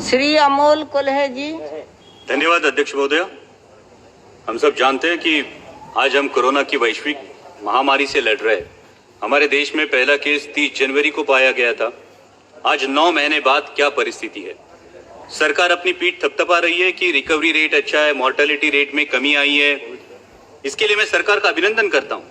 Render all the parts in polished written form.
श्री अमोल कुल्हे जी। धन्यवाद अध्यक्ष महोदय। हम सब जानते हैं कि आज हम कोरोना की वैश्विक महामारी से लड़ रहे हैं। हमारे देश में पहला केस 30 जनवरी को पाया गया था। आज 9 महीने बाद क्या परिस्थिति है? सरकार अपनी पीठ थपथपा रही है कि रिकवरी रेट अच्छा है, मॉर्टेलिटी रेट में कमी आई है। इसके लिए मैं सरकार का अभिनंदन करता हूं,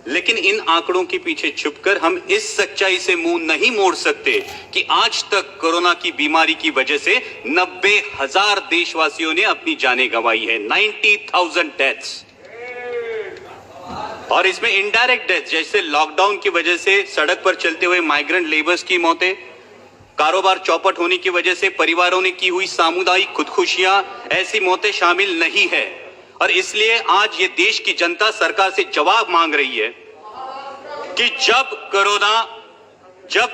लेकिन इन आंकड़ों के पीछे छुपकर हम इस सच्चाई से मुंह नहीं मोड़ सकते कि आज तक कोरोना की बीमारी की वजह से 90,000 देशवासियों ने अपनी जानें गंवाई है। 90,000 डेथ्स, और इसमें इनडायरेक्ट डेथ जैसे लॉकडाउन की वजह से सड़क पर चलते हुए माइग्रेंट लेबर्स की मौतें, कारोबार चौपट होने की वजह से परिवारों ने की हुई सामुदायिक खुदकुशियां, ऐसी मौतें शामिल नहीं है। और इसलिए आज ये देश की जनता सरकार से जवाब मांग रही है कि जब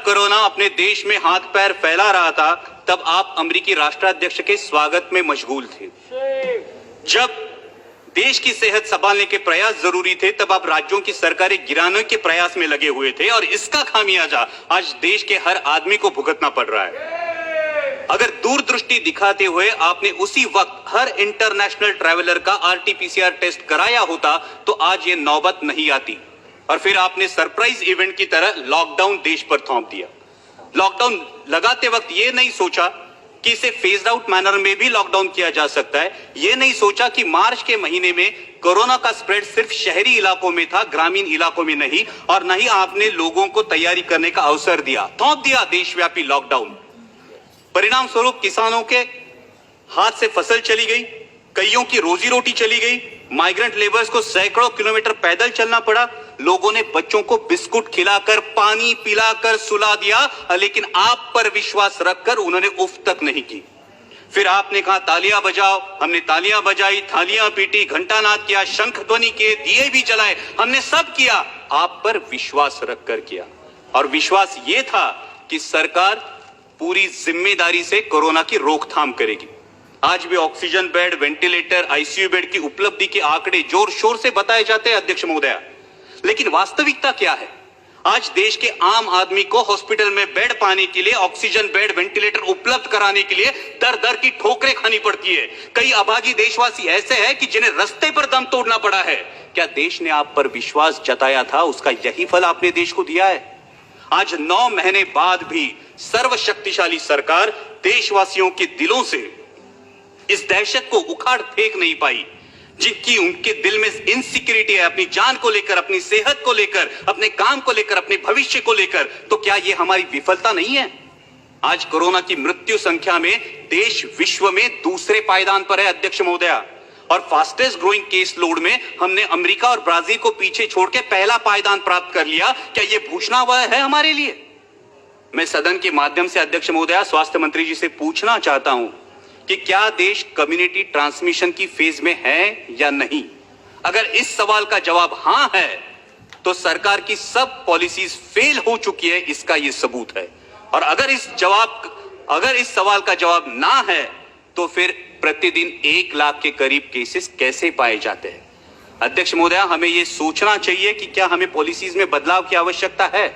कोरोना अपने देश में हाथ पैर फैला रहा था, तब आप अमेरिकी राष्ट्राध्यक्ष के स्वागत में मशगूल थे। जब देश की सेहत संभालने के प्रयास जरूरी थे, तब आप राज्यों की सरकारें गिराने के प्रयास में लगे हुए थे, और इसका खामियाजा आज देश के हर आदमी को भुगतना पड़ रहा है। अगर दूरदृष्टि दिखाते हुए आपने उसी वक्त हर इंटरनेशनल ट्रैवलर का RT-PCR टेस्ट कराया होता, तो आज ये नौबत नहीं आती। और फिर आपने सरप्राइज इवेंट की तरह लॉकडाउन देश पर थोप दिया। लॉकडाउन लगाते वक्त ये नहीं सोचा कि इसे फेज्ड आउट मैनर में भी लॉकडाउन किया जा सकता है। ये नहीं सोचा कि मार्च के महीने में कोरोना का स्प्रेड सिर्फ शहरी इलाकों में था, ग्रामीण इलाकों में नहीं। और नहीं आपने लोगों को तैयारी करने का अवसर दिया, थोप दिया देशव्यापी लॉकडाउन। परिणाम स्वरूप किसानों के हाथ से फसल चली गई, कईयों की रोजी रोटी चली गई, माइग्रेंट लेबर्स को सैकड़ों किलोमीटर पैदल चलना पड़ा। लोगों ने बच्चों को बिस्कुट खिलाकर, पानी पिलाकर सुला दिया, लेकिन आप पर विश्वास रखकर उन्होंने उफ तक नहीं की। फिर आपने कहा तालियां बजाओ, हमने तालियां बजाई, थालियां पीटी, घंटानाद किया, शंख ध्वनि किए, दिए भी जलाए, हमने सब किया, आप पर विश्वास रखकर किया। और विश्वास ये था कि सरकार पूरी जिम्मेदारी से कोरोना की रोकथाम करेगी। आज भी oxygen bed, ventilator, ICU bed की उपलब्धि के आंकड़े जोर शोर से बताए जाते हैं अध्यक्ष महोदय, लेकिन वास्तविकता क्या है? आज देश के आम आदमी को हॉस्पिटल में बेड पाने के लिए, ऑक्सीजन बेड, वेंटिलेटर उपलब्ध कराने के लिए दर दर की ठोकरें खानी पड़ती है। कई अभागी देशवासी ऐसे हैं कि जिन्हें रास्ते पर दम तोड़ना पड़ा है। क्या देश ने आप पर विश्वास जताया था, उसका यही फल आपने देश को दिया है? आज 9 महीने बाद भी सर्वशक्तिशाली सरकार देशवासियों के दिलों से इस दहशत को उखाड़ फेंक नहीं पाई, जिनकी उनके दिल में इनसिक्योरिटी है, अपनी जान को लेकर, अपनी सेहत को लेकर, अपने काम को लेकर, अपने भविष्य को लेकर। तो क्या यह हमारी विफलता नहीं है? आज कोरोना की मृत्यु संख्या में देश विश्व में दूसरे पायदान पर है अध्यक्ष महोदया, और फास्टेस्ट ग्रोइंग केस लोड में हमने अमेरिका और ब्राजील को पीछे छोड़ के पहला पायदान प्राप्त कर लिया। क्या यह भूषणावह है हमारे लिए? मैं सदन के माध्यम से अध्यक्ष महोदया स्वास्थ्य मंत्री जी से पूछना चाहता हूं कि क्या देश कम्युनिटी ट्रांसमिशन की फेज में है या नहीं? अगर इस सवाल का जवाब हां है, तो सरकार की सब पॉलिसीज फेल हो चुकी है, इसका यह सबूत है। और अगर इस सवाल का जवाब ना है, तो फिर प्रतिदिन 1 लाख के करीब केसेस कैसे पाए जाते हैं? अध्यक्ष महोदया, हमें यह सोचना चाहिए कि क्या हमें पॉलिसीज में बदलाव की आवश्यकता है।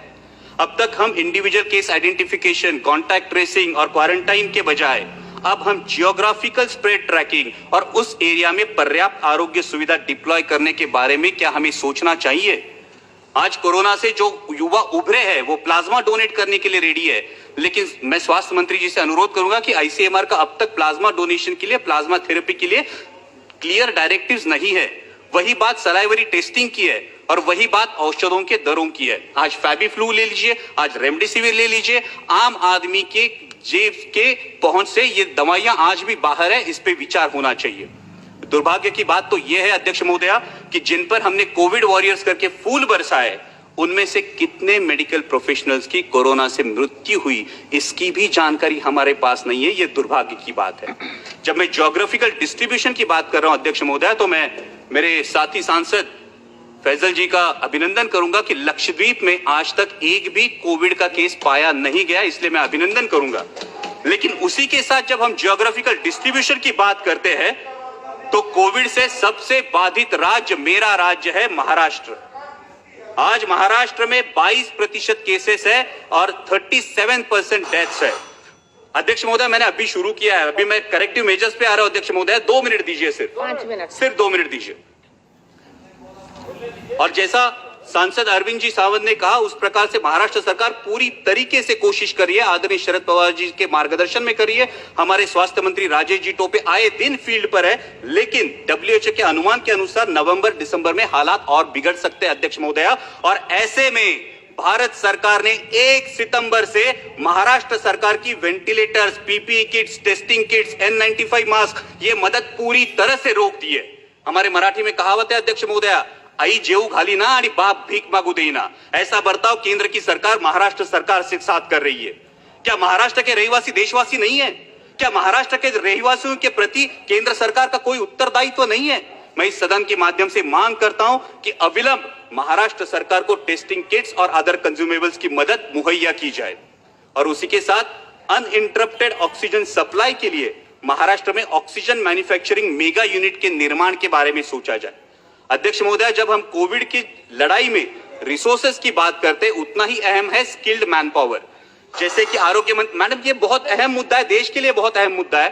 अब तक हम individual case identification, contact tracing और क्वारंटाइन के बजाय अब हम जियोग्राफिकल स्प्रेड ट्रैकिंग और उस एरिया में पर्याप्त आरोग्य सुविधा डिप्लॉय करने के बारे में क्या हमें सोचना चाहिए? आज कोरोना से जो युवा उभरे हैं वो प्लाज्मा डोनेट करने के लिए रेडी है, लेकिन मैं स्वास्थ्य मंत्री जी से अनुरोध करूंगा कि ICMR का अब तक प्लाज्मा डोनेशन के लिए, प्लाज्मा थेरेपी के लिए क्लियर डायरेक्टिव्स नहीं है। वही बात सलाइवरी टेस्टिंग की है, और वही बात औषधों के दरों की है। आज फैबीफ्लू ले लीजिए, आज रेमडेसिविर ले लीजिए, आम आदमी के जेब के पहुंच से ये दवाइयां आज भी बाहर है, इस पे विचार होना चाहिए। दुर्भाग्य की बात तो यह है अध्यक्ष महोदया कि जिन पर हमने कोविड वॉरियर्स करके फूल बरसाए, उनमें से कितने मेडिकल प्रोफेशनल्स की कोरोना से मृत्यु हुई, इसकी भी जानकारी हमारे पास नहीं है। यह दुर्भाग्य की बात है। जब मैं ज्योग्राफिकल डिस्ट्रीब्यूशन की बात कर रहा हूं अध्यक्ष महोदया, तो मैं मेरे साथी सांसद फैजल जी का अभिनंदन करूंगा कि लक्षद्वीप में आज तक एक भी कोविड का केस पाया नहीं गया, इसलिए मैं अभिनंदन करूंगा। लेकिन उसी के साथ जब हम ज्योग्राफिकल डिस्ट्रीब्यूशन की बात करते हैं, तो कोविड से सबसे बाधित राज्य मेरा राज्य है महाराष्ट्र। आज महाराष्ट्र में 22% केसेस है और 37% डेथ्स है। अध्यक्ष महोदय, मैंने अभी शुरू किया है, अभी मैं करेक्टिव मेजर्स पे आ रहा हूं। अध्यक्ष महोदय 2 मिनट दीजिए, सिर्फ 5 मिनट। सिर्फ 2 मिनट दीजिए। और जैसा सांसद अरविंद जी सावंत ने कहा, उस प्रकार से महाराष्ट्र सरकार पूरी तरीके से कोशिश कर रही है, आदरणीय शरद पवार जी के मार्गदर्शन में कर रही है। हमारे स्वास्थ्य मंत्री राजेश जी टोपे आए दिन फील्ड पर है, लेकिन डब्ल्यूएचओ के अनुमान के अनुसार नवंबर दिसंबर में हालात और बिगड़ सकते हैं अध्यक्ष महोदया। और ऐसे में भारत सरकार ने 1 सितंबर से महाराष्ट्र सरकार की ventilators, PPE kits, testing kits, N95 mask, ये मदद पूरी तरह से रोक दी है। हमारे मराठी में कहावत है अध्यक्ष महोदया, आई जेऊ घाली ना आणि बाप भीक मागू देना। ऐसा बर्ताव केंद्र की सरकार महाराष्ट्र सरकार से साथ कर रही है। क्या महाराष्ट्र के रहवासी देशवासी नहीं है? क्या महाराष्ट्र के रहवासियों के प्रति केंद्र सरकार का कोई उत्तरदायित्व नहीं है? मैं इस सदन के माध्यम से मांग करता हूं कि अविलंब महाराष्ट्र सरकार को टेस्टिंग किट्स और अदर कंज्यूमेबल्स की मदद मुहैया की जाए और उसी के साथ अनइंटरप्टेड ऑक्सीजन सप्लाई के लिए महाराष्ट्र में ऑक्सीजन मैन्युफैक्चरिंग मेगा यूनिट के निर्माण के बारे में सोचा जाए। अध्यक्ष महोदय, जब हम कोविड की लड़ाई में रिसोर्सेज की बात करते हैं, उतना ही अहम है स्किल्ड मैन पावर। जैसे कि आरोग्य मंत्री, मैडम ये बहुत अहम मुद्दा है, देश के लिए बहुत अहम मुद्दा है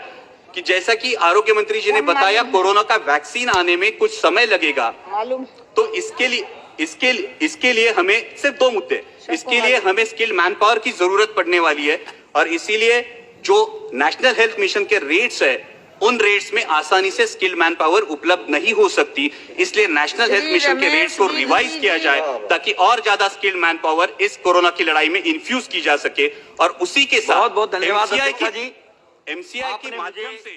कि जैसा कि आरोग्य मंत्री जी ने बताया, कोरोना का वैक्सीन आने में कुछ समय लगेगा। मालूम। तो इसके लिए हमें सिर्फ 2 मुद्दे, इसके लिए हमें स्किल्ड मैन पावर की जरूरत पड़ने वाली है और इसीलिए जो नेशनल हेल्थ मिशन के रेट्स है, उन रेट्स में आसानी से स्किल्ड मैन पावर उपलब्ध नहीं हो सकती। इसलिए नेशनल हेल्थ मिशन के रेट्स को रिवाइज किया जाए ताकि और ज्यादा स्किल्ड मैन पावर इस कोरोना की लड़ाई में इन्फ्यूज की जा सके और उसी के साथ बहुत बहुत धन्यवाद एमसीआई के माध्यम से